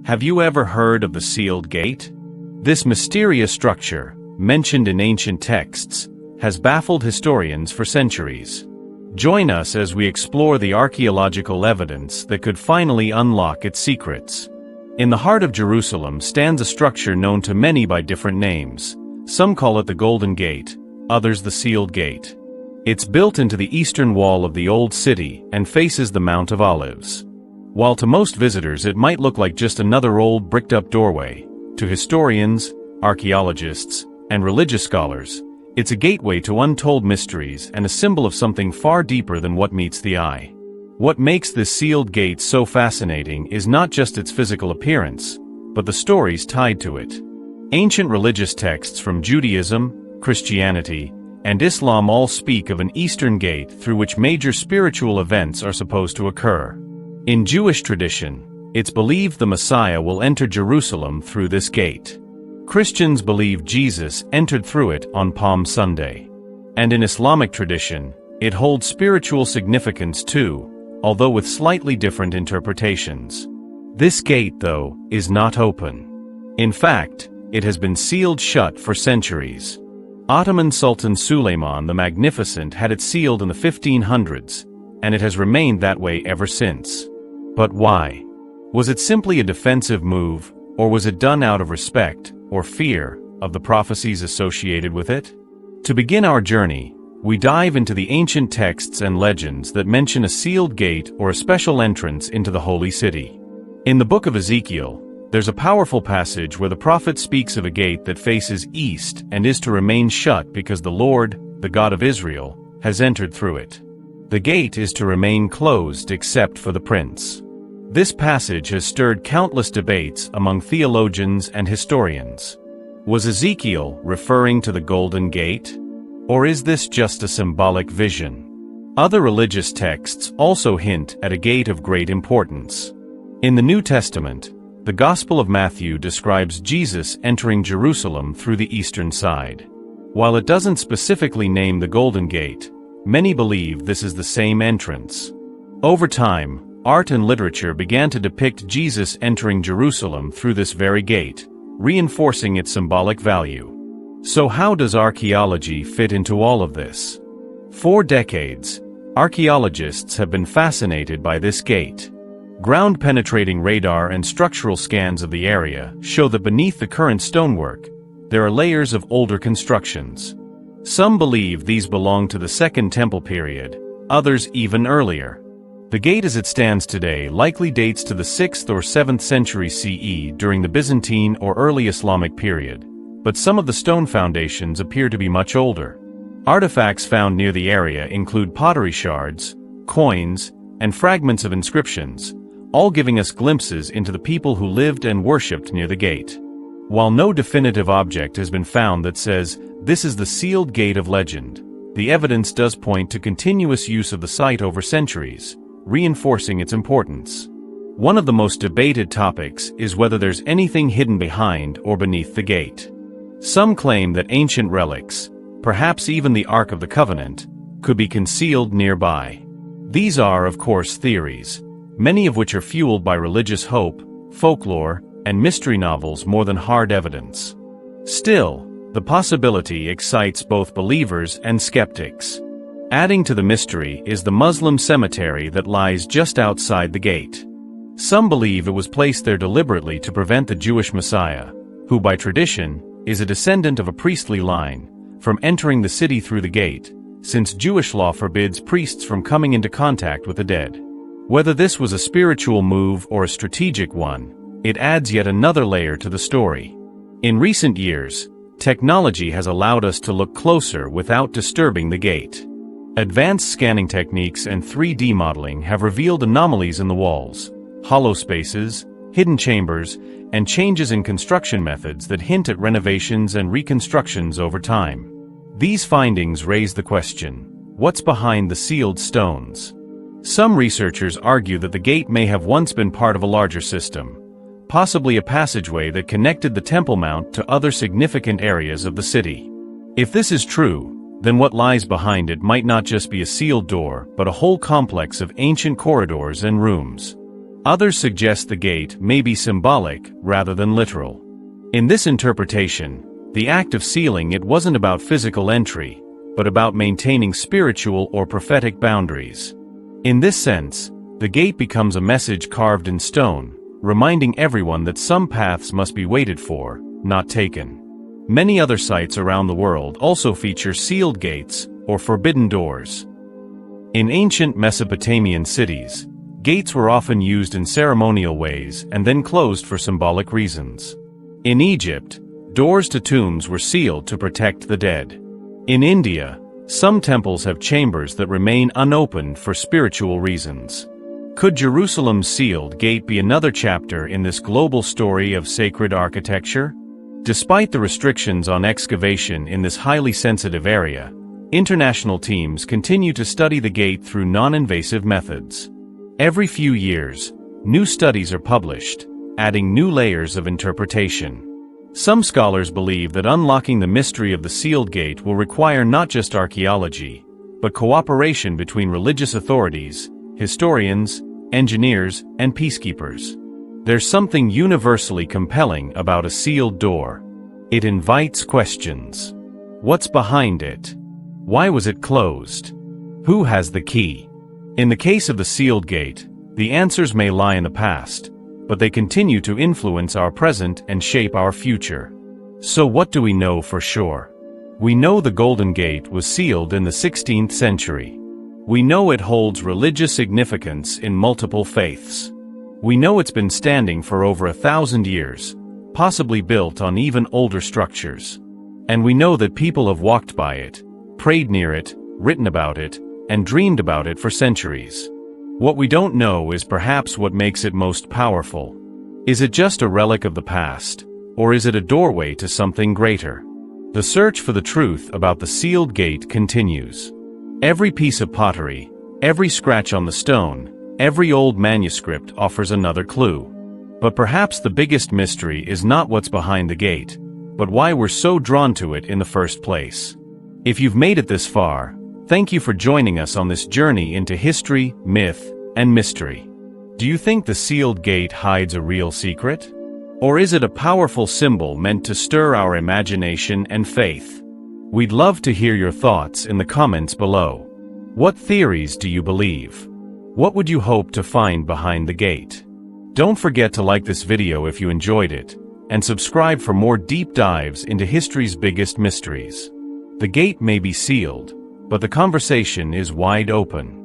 Have you ever heard of the sealed gate? This mysterious structure, mentioned in ancient texts, has baffled historians for centuries. Join us as we explore the archaeological evidence that could finally unlock its secrets. In the heart of Jerusalem stands a structure known to many by different names. Some call it the Golden Gate, others the Sealed Gate. It's built into the eastern wall of the Old City and faces the Mount of Olives. While to most visitors it might look like just another old bricked-up doorway, to historians, archaeologists, and religious scholars, it's a gateway to untold mysteries and a symbol of something far deeper than what meets the eye. What makes this sealed gate so fascinating is not just its physical appearance, but the stories tied to it. Ancient religious texts from Judaism, Christianity, and Islam all speak of an eastern gate through which major spiritual events are supposed to occur. In Jewish tradition, it's believed the Messiah will enter Jerusalem through this gate. Christians believe Jesus entered through it on Palm Sunday. And in Islamic tradition, it holds spiritual significance too, although with slightly different interpretations. This gate, though, is not open. In fact, it has been sealed shut for centuries. Ottoman Sultan Suleiman the Magnificent had it sealed in the 1500s, and it has remained that way ever since. But why? Was it simply a defensive move, or was it done out of respect or fear of the prophecies associated with it? To begin our journey, we dive into the ancient texts and legends that mention a sealed gate or a special entrance into the Holy City. In the book of Ezekiel, there's a powerful passage where the prophet speaks of a gate that faces east and is to remain shut because the Lord, the God of Israel, has entered through it. The gate is to remain closed except for the prince. This passage has stirred countless debates among theologians and historians. Was Ezekiel referring to the Golden Gate? Or is this just a symbolic vision? Other religious texts also hint at a gate of great importance. In the New Testament, the Gospel of Matthew describes Jesus entering Jerusalem through the eastern side. While it doesn't specifically name the Golden Gate, many believe this is the same entrance. Over time, art and literature began to depict Jesus entering Jerusalem through this very gate, reinforcing its symbolic value. So how does archaeology fit into all of this? For decades, archaeologists have been fascinated by this gate. Ground-penetrating radar and structural scans of the area show that beneath the current stonework, there are layers of older constructions. Some believe these belong to the Second Temple period, others even earlier. The gate as it stands today likely dates to the 6th or 7th century CE during the Byzantine or early Islamic period, but some of the stone foundations appear to be much older. Artifacts found near the area include pottery shards, coins, and fragments of inscriptions, all giving us glimpses into the people who lived and worshipped near the gate. While no definitive object has been found that says, "This is the sealed gate of legend," the evidence does point to continuous use of the site over centuries, reinforcing its importance. One of the most debated topics is whether there's anything hidden behind or beneath the gate. Some claim that ancient relics, perhaps even the Ark of the Covenant, could be concealed nearby. These are, of course, theories, many of which are fueled by religious hope, folklore, and mystery novels more than hard evidence. Still, the possibility excites both believers and skeptics. Adding to the mystery is the Muslim cemetery that lies just outside the gate. Some believe it was placed there deliberately to prevent the Jewish Messiah, who by tradition is a descendant of a priestly line, from entering the city through the gate, since Jewish law forbids priests from coming into contact with the dead. Whether this was a spiritual move or a strategic one, it adds yet another layer to the story. In recent years, technology has allowed us to look closer without disturbing the gate. Advanced scanning techniques and 3D modeling have revealed anomalies in the walls, hollow spaces, hidden chambers, and changes in construction methods that hint at renovations and reconstructions over time. These findings raise the question, what's behind the sealed stones? Some researchers argue that the gate may have once been part of a larger system, possibly a passageway that connected the Temple Mount to other significant areas of the city. If this is true, then what lies behind it might not just be a sealed door, but a whole complex of ancient corridors and rooms. Others suggest the gate may be symbolic rather than literal. In this interpretation, the act of sealing it wasn't about physical entry, but about maintaining spiritual or prophetic boundaries. In this sense, the gate becomes a message carved in stone, reminding everyone that some paths must be waited for, not taken. Many other sites around the world also feature sealed gates, or forbidden doors. In ancient Mesopotamian cities, gates were often used in ceremonial ways and then closed for symbolic reasons. In Egypt, doors to tombs were sealed to protect the dead. In India, some temples have chambers that remain unopened for spiritual reasons. Could Jerusalem's sealed gate be another chapter in this global story of sacred architecture? Despite the restrictions on excavation in this highly sensitive area, international teams continue to study the gate through non-invasive methods. Every few years, new studies are published, adding new layers of interpretation. Some scholars believe that unlocking the mystery of the sealed gate will require not just archaeology, but cooperation between religious authorities, historians, engineers, and peacekeepers. There's something universally compelling about a sealed door. It invites questions. What's behind it? Why was it closed? Who has the key? In the case of the sealed gate, the answers may lie in the past, but they continue to influence our present and shape our future. So what do we know for sure? We know the Golden Gate was sealed in the 16th century. We know it holds religious significance in multiple faiths. We know it's been standing for over 1,000 years, possibly built on even older structures. And we know that people have walked by it, prayed near it, written about it, and dreamed about it for centuries. What we don't know is perhaps what makes it most powerful. Is it just a relic of the past, or is it a doorway to something greater? The search for the truth about the sealed gate continues. Every piece of pottery, every scratch on the stone, every old manuscript offers another clue. But perhaps the biggest mystery is not what's behind the gate, but why we're so drawn to it in the first place. If you've made it this far, thank you for joining us on this journey into history, myth, and mystery. Do you think the sealed gate hides a real secret? Or is it a powerful symbol meant to stir our imagination and faith? We'd love to hear your thoughts in the comments below. What theories do you believe? What would you hope to find behind the gate? Don't forget to like this video if you enjoyed it, and subscribe for more deep dives into history's biggest mysteries. The gate may be sealed, but the conversation is wide open.